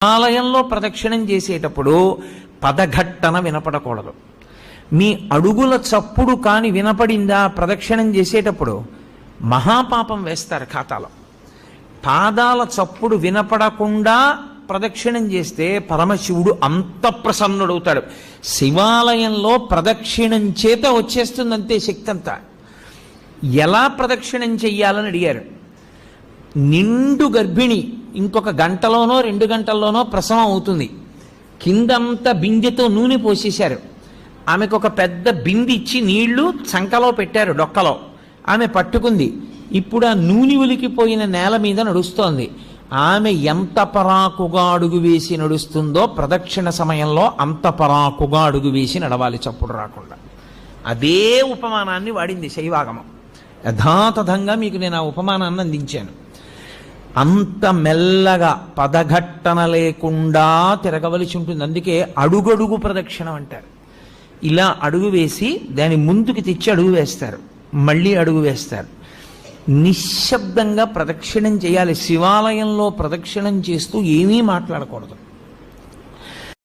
ఆలయంలో ప్రదక్షిణం చేసేటప్పుడు పదఘట్టన వినపడకూడదు. మీ అడుగుల చప్పుడు కాని వినపడిందా ప్రదక్షిణం చేసేటప్పుడు మహాపాపం వేస్తారు ఖాతాలో. పాదాల చప్పుడు వినపడకుండా ప్రదక్షిణం చేస్తే పరమశివుడు అంత ప్రసన్నుడవుతాడు. శివాలయంలో ప్రదక్షిణం చేత వచ్చేస్తుందంతే శక్తి అంతా. ఎలా ప్రదక్షిణం చెయ్యాలని అడిగారు. నిండు గర్భిణి ఇంకొక గంటలోనో 2 గంటల్లోనో ప్రసవం అవుతుంది. కిందంతా బిందెతో నూనె పోసేశారు. ఆమెకు ఒక పెద్ద బింది ఇచ్చి నీళ్లు చంకలో పెట్టారు, డొక్కలో. ఆమె పట్టుకుంది. ఇప్పుడు ఆ నూనె ఉలికిపోయిన నేల మీద నడుస్తోంది. ఆమె ఎంత పరాకుగా అడుగు వేసి నడుస్తుందో ప్రదక్షిణ సమయంలో అంత పరాకుగా అడుగు వేసి నడవాలి, చప్పుడు రాకుండా. అదే ఉపమానాన్ని వాడింది శైవాగమం. యథాతథంగా మీకు నేను ఆ ఉపమానాన్ని అందించాను. అంత మెల్లగా పదఘట్టన లేకుండా తిరగవలసి ఉంటుంది. అందుకే అడుగడుగు ప్రదక్షిణం అంటారు. ఇలా అడుగు వేసి దాని ముందుకు తెచ్చి అడుగు వేస్తారు, మళ్ళీ అడుగు వేస్తారు. నిశ్శబ్దంగా ప్రదక్షిణం చేయాలి. శివాలయంలో ప్రదక్షిణం చేస్తూ ఏమీ మాట్లాడకూడదు.